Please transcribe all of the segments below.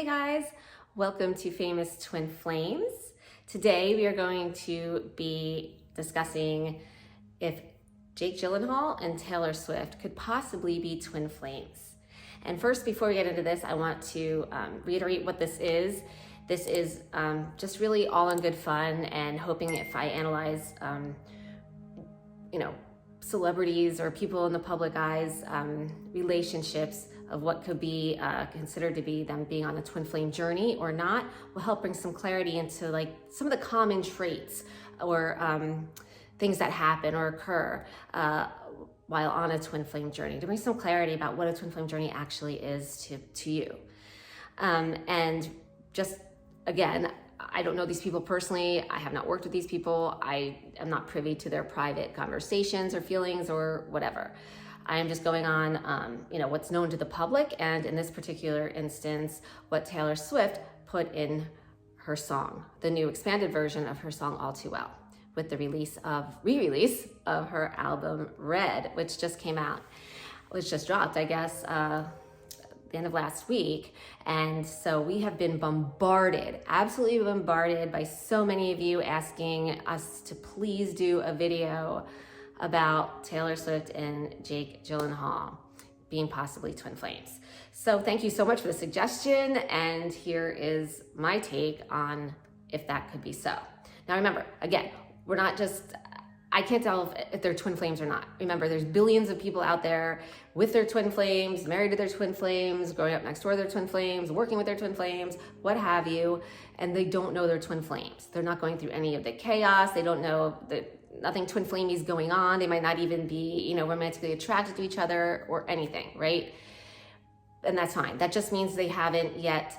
Hey guys, welcome to Famous Twin Flames. Today we are going to be discussing if Jake Gyllenhaal and Taylor Swift could possibly be twin flames. And first, before we get into this, I want to reiterate what this is. This is just really all in good fun and hoping if I analyze, celebrities or people in the public eyes, relationships of what could be considered to be them being on a twin flame journey or not, will help bring some clarity into like some of the common traits or things that happen or occur while on a twin flame journey, to bring some clarity about what a twin flame journey actually is to you. And just, again, I don't know these people personally. I have not worked with these people. I am not privy to their private conversations or feelings or whatever. I am just going on, what's known to the public, and in this particular instance, what Taylor Swift put in her song, the new expanded version of her song All Too Well, with the re-release of her album Red, which just came out, which just dropped, I guess, the end of last week. And so we have been absolutely bombarded by so many of you asking us to please do a video about Taylor Swift and Jake Gyllenhaal being possibly twin flames. So thank you so much for the suggestion, and here is my take on if that could be so. Now remember, again, I can't tell if they're twin flames or not. Remember, there's billions of people out there with their twin flames, married to their twin flames, growing up next door to their twin flames, working with their twin flames, what have you, and they don't know they're twin flames. They're not going through any of the chaos. They don't know that nothing twin flamey is going on. They might not even be, romantically attracted to each other or anything, right? And that's fine. That just means they haven't yet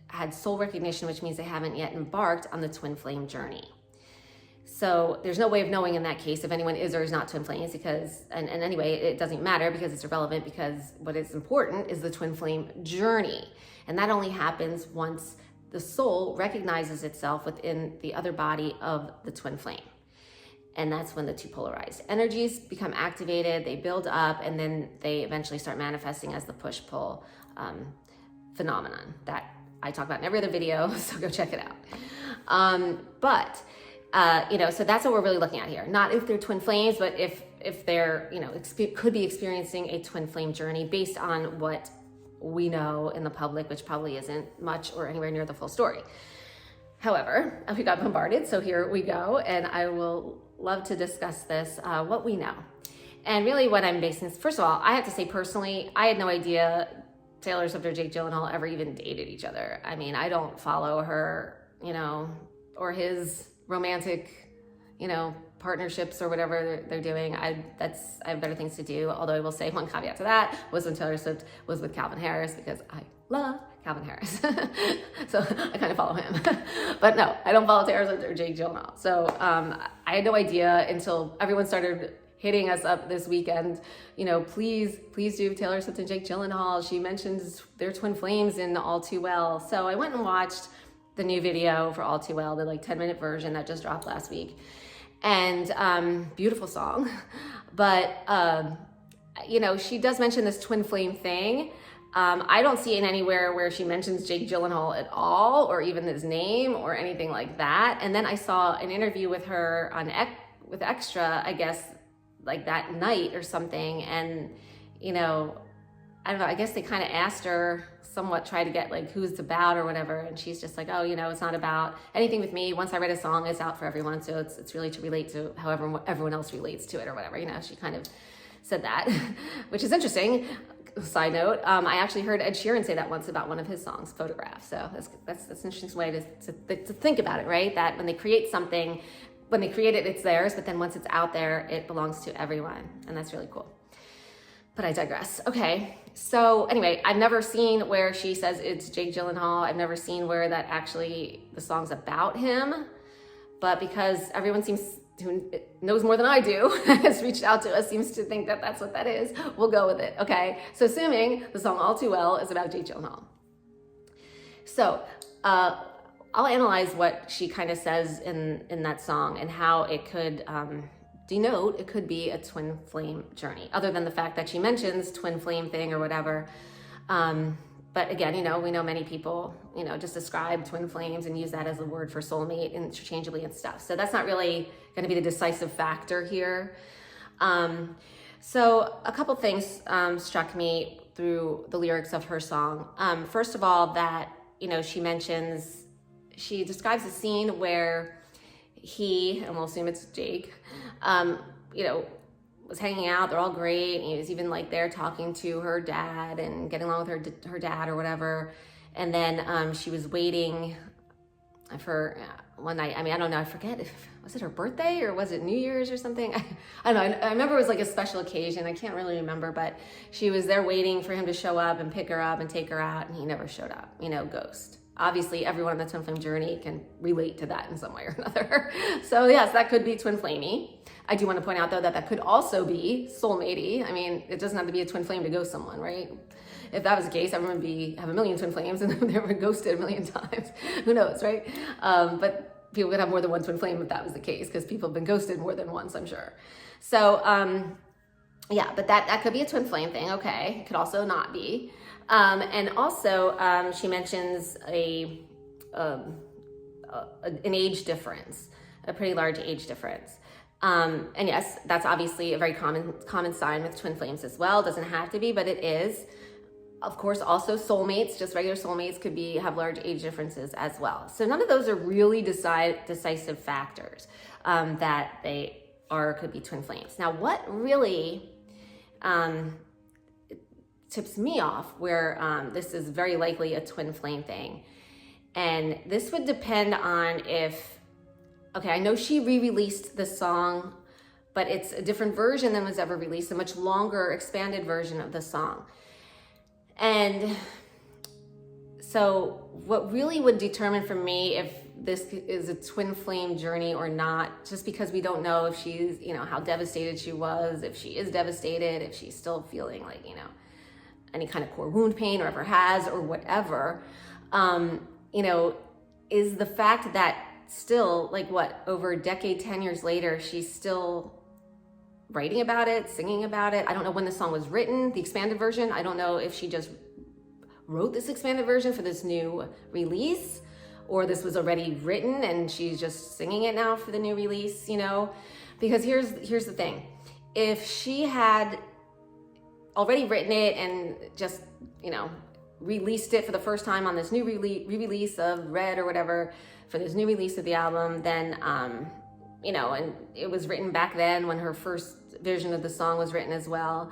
had soul recognition, which means they haven't yet embarked on the twin flame journey. So there's no way of knowing in that case if anyone is or is not twin flames, because, and anyway, it doesn't matter because it's irrelevant, because what is important is the twin flame journey. And that only happens once the soul recognizes itself within the other body of the twin flame. And that's when the two polarized energies become activated, they build up, and then they eventually start manifesting as the push-pull phenomenon that I talk about in every other video, so go check it out. So that's what we're really looking at here. Not if they're twin flames, but if they're, could be experiencing a twin flame journey based on what we know in the public, which probably isn't much or anywhere near the full story. However, we got bombarded, so here we go, and I will love to discuss this, what we know. And really what I'm basing this, first of all, I have to say personally, I had no idea Taylor Swift or Jake Gyllenhaal ever even dated each other. I mean, I don't follow her, or his romantic, partnerships or whatever they're doing. I have better things to do. Although I will say one caveat to that was when Taylor Swift was with Calvin Harris, because I love Calvin Harris. So I kind of follow him. But no, I don't follow Taylor Swift or Jake Gyllenhaal. So I had no idea until everyone started hitting us up this weekend. Please do Taylor Swift and Jake Gyllenhaal. She mentions their twin flames in All Too Well. So I went and watched the new video for All Too Well, the 10-minute version that just dropped last week. And beautiful song. But, she does mention this twin flame thing. I don't see it anywhere where she mentions Jake Gyllenhaal at all, or even his name or anything like that. And then I saw an interview with her with Extra, I guess, like that night or something. And, I don't know, I guess they kind of asked her, somewhat try to get who's it about or whatever. And she's just like, it's not about anything with me. Once I write a song, it's out for everyone. So it's really to relate to however everyone else relates to it or whatever. She kind of said that, which is interesting. Side note, I actually heard Ed Sheeran say that once about one of his songs, Photograph. So that's an interesting way to think about it, right? That when they create something, when they create it, it's theirs, but then once it's out there, it belongs to everyone. And that's really cool. But I digress. Okay, so anyway, I've never seen where she says it's Jake Gyllenhaal. I've never seen where that actually the song's about him. But because everyone who knows more than I do, has reached out to us, seems to think that that's what that is, we'll go with it, okay? So assuming the song All Too Well is about Jake Gyllenhaal. So I'll analyze what she kind of says in that song and how it could denote it could be a twin flame journey, other than the fact that she mentions twin flame thing or whatever. But But again, we know many people, just describe twin flames and use that as a word for soulmate interchangeably and stuff. So that's not really going to be the decisive factor here. So a couple things struck me through the lyrics of her song. First of all, that, she describes a scene where he, and we'll assume it's Jake, was hanging out. They're all great. And he was even like there talking to her dad and getting along with her dad or whatever. And then she was waiting for one night. I don't know. I forget was it her birthday or was it New Year's or something? I don't know. I remember it was like a special occasion. I can't really remember, but she was there waiting for him to show up and pick her up and take her out. And he never showed up, ghost. Obviously, everyone on the twin flame journey can relate to that in some way or another. So yes, that could be twin flamey. I do want to point out though that could also be soulmatey. It doesn't have to be a twin flame to ghost someone, right? If that was the case, everyone would have a million twin flames and they were ghosted a million times. Who knows, right? But people could have more than one twin flame if that was the case, because people have been ghosted more than once, I'm sure. So yeah, but that could be a twin flame thing. Okay, it could also not be. And also, she mentions an age difference, a pretty large age difference. And yes, that's obviously a very common sign with twin flames as well. It doesn't have to be, but it is. Of course, also soulmates, just regular soulmates, could have large age differences as well. So none of those are really decisive factors that they could be twin flames. Now, what really tips me off where this is very likely a twin flame thing, and this would depend on I know she re-released the song, but it's a different version than was ever released, a much longer, expanded version of the song. And so what really would determine for me if this is a twin flame journey or not, just because we don't know if she's, how devastated she was, if she is devastated, if she's still feeling like, any kind of core wound pain or ever has or whatever, is the fact that still, over a decade, 10 years later, she's still writing about it, singing about it. I don't know when the song was written, the expanded version. I don't know if she just wrote this expanded version for this new release, or this was already written and she's just singing it now for the new release, because here's the thing. If she had already written it and just, released it for the first time on this new re-release of Red or whatever, for this new release of the album, then, and it was written back then when her first version of the song was written as well,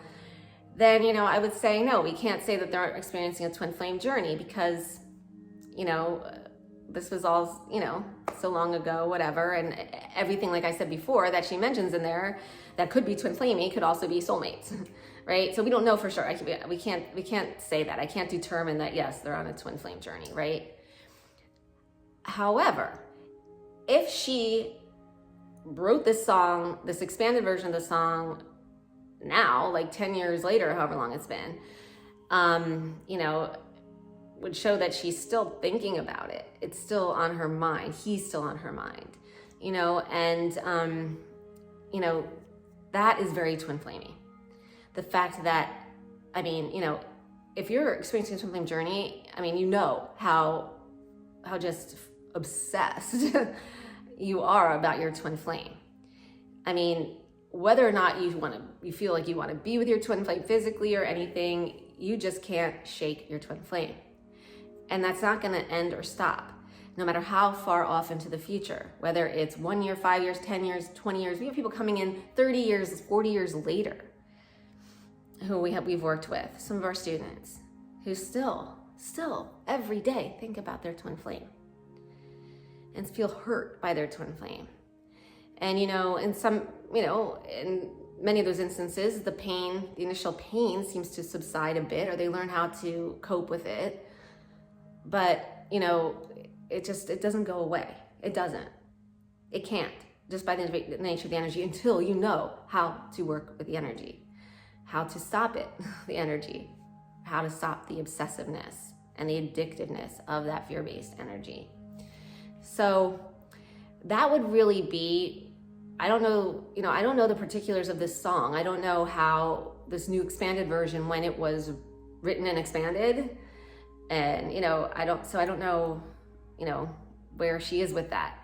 then, I would say, no, we can't say that they're experiencing a twin flame journey because, this was all, so long ago, whatever. And everything, like I said before, that she mentions in there that could be twin flamey could also be soulmates, right? So we don't know for sure. We can't say that. I can't determine that, yes, they're on a twin flame journey, right? However, if she wrote this song, this expanded version of the song now, 10 years later, however long it's been, would show that she's still thinking about it. It's still on her mind. He's still on her mind, and, that is very twin flamey. The fact that, if you're experiencing a twin flame journey, how just obsessed you are about your twin flame. Whether or not you feel like you want to be with your twin flame physically or anything, you just can't shake your twin flame. And that's not going to end or stop, no matter how far off into the future, whether it's 1 year, 5 years, 10 years, 20 years. We have people coming in 30 years, 40 years later who we've worked with, some of our students who still every day think about their twin flame and feel hurt by their twin flame. And, in many of those instances, the initial pain seems to subside a bit, or they learn how to cope with it. But, it doesn't go away. It doesn't. It can't, just by the nature of the energy, until you know how to work with the energy, how to stop it, the energy, how to stop the obsessiveness and the addictiveness of that fear-based energy. So that would really be, I don't know the particulars of this song. I don't know how this new expanded version, when it was written and expanded, And, you know, I don't know, you know, where she is with that.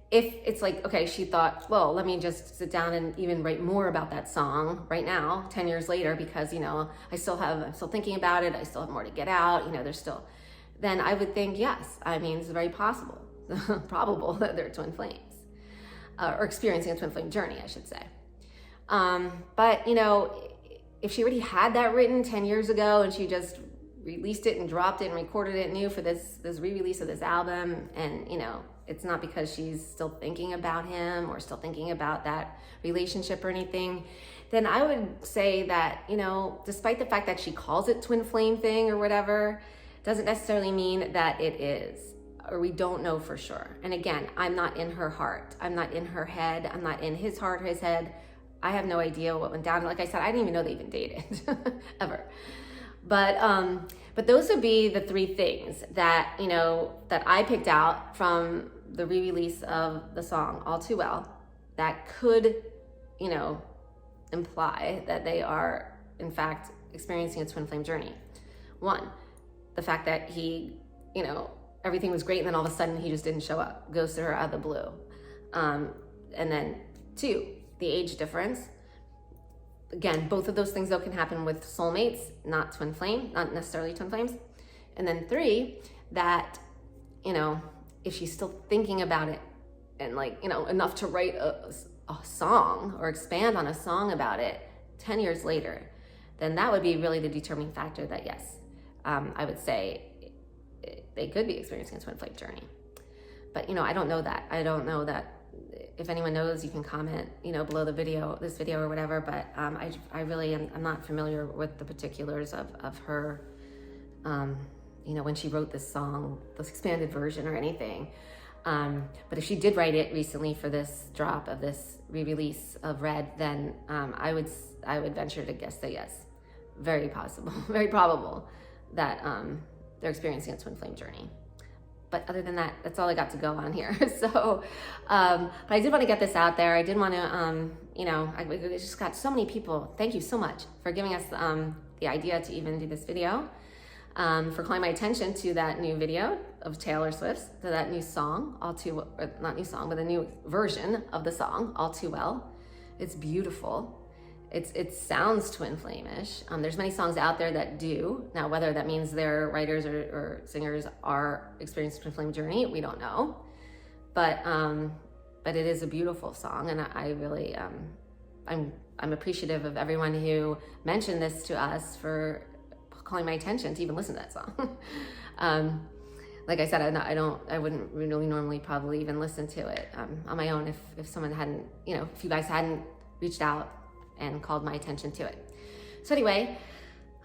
If it's like, okay, she thought, well, let me just sit down and even write more about that song right now, 10 years later, because, you know, I'm still thinking about it. I still have more to get out. You know, then I would think, yes, I mean, it's very possible, probable that they're twin flames, or experiencing a twin flame journey, I should say. But, you know, if she already had that written 10 years ago and she just released it and dropped it and recorded it new for this re-release of this album, and, you know, it's not because she's still thinking about him or still thinking about that relationship or anything, then I would say that, you know, despite the fact that she calls it twin flame thing or whatever, doesn't necessarily mean that it is, or we don't know for sure. And again, I'm not in her heart. I'm not in her head. I'm not in his heart, his head. I have no idea what went down. Like I said, I didn't even know they even dated ever. But those would be the three things that, you know, that I picked out from the re-release of the song All Too Well that could, you know, imply that they are in fact experiencing a twin flame journey. One, the fact that he, you know, everything was great and then all of a sudden he just didn't show up, goes to her out of the blue. And then two, the age difference. Again, both of those things though can happen with soulmates, not twin flame, not necessarily twin flames. And then three, that, you know, if she's still thinking about it and, like, you know, enough to write a song or expand on a song about it 10 years later, then that would be really the determining factor that yes, I would say they could be experiencing a twin flame journey. But, you know, I don't know that. I don't know that. If anyone knows, you can comment, you know, below this video or whatever. But I really I'm not familiar with the particulars of her, you know, when she wrote this song, this expanded version or anything. But if she did write it recently for this drop of this re-release of Red, then I would venture to guess that yes, very possible, very probable that they're experiencing a twin flame journey. But other than that, that's all I got to go on here. So, but I did want to get this out there. I did want to, you know, I just got so many people. Thank you so much for giving us the idea to even do this video, for calling my attention to that new video of Taylor Swift's, to that new song, not new song, but a new version of the song, All Too Well. It's beautiful. It sounds twin flame-ish. There's many songs out there that do. Now, whether that means their writers or singers are experiencing twin flame journey, we don't know. But it is a beautiful song, and I really I'm appreciative of everyone who mentioned this to us for calling my attention to even listen to that song. Like I said, I wouldn't really normally probably even listen to it on my own if someone hadn't, you know, if you guys hadn't reached out and called my attention to it. So anyway,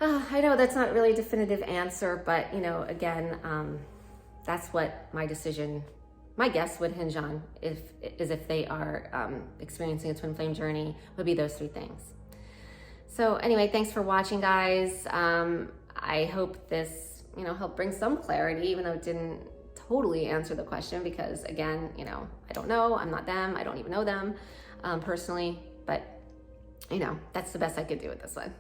I know that's not really a definitive answer, but, you know, again, that's what my guess would hinge on if they are experiencing a twin flame journey, would be those three things. So anyway, thanks for watching, guys. I hope this, you know, helped bring some clarity, even though it didn't totally answer the question, because again, you know, I don't know, I'm not them, I don't even know them personally, but you know, that's the best I could do with this one.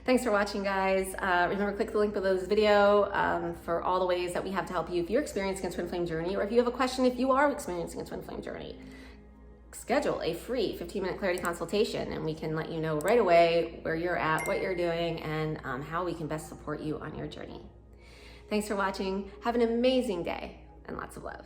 Thanks for watching, guys. Remember, click the link below this video for all the ways that we have to help you if you're experiencing a twin flame journey, or if you have a question if you are experiencing a twin flame journey. Schedule a free 15-minute clarity consultation, and we can let you know right away where you're at, what you're doing, and how we can best support you on your journey. Thanks for watching. Have an amazing day, and lots of love.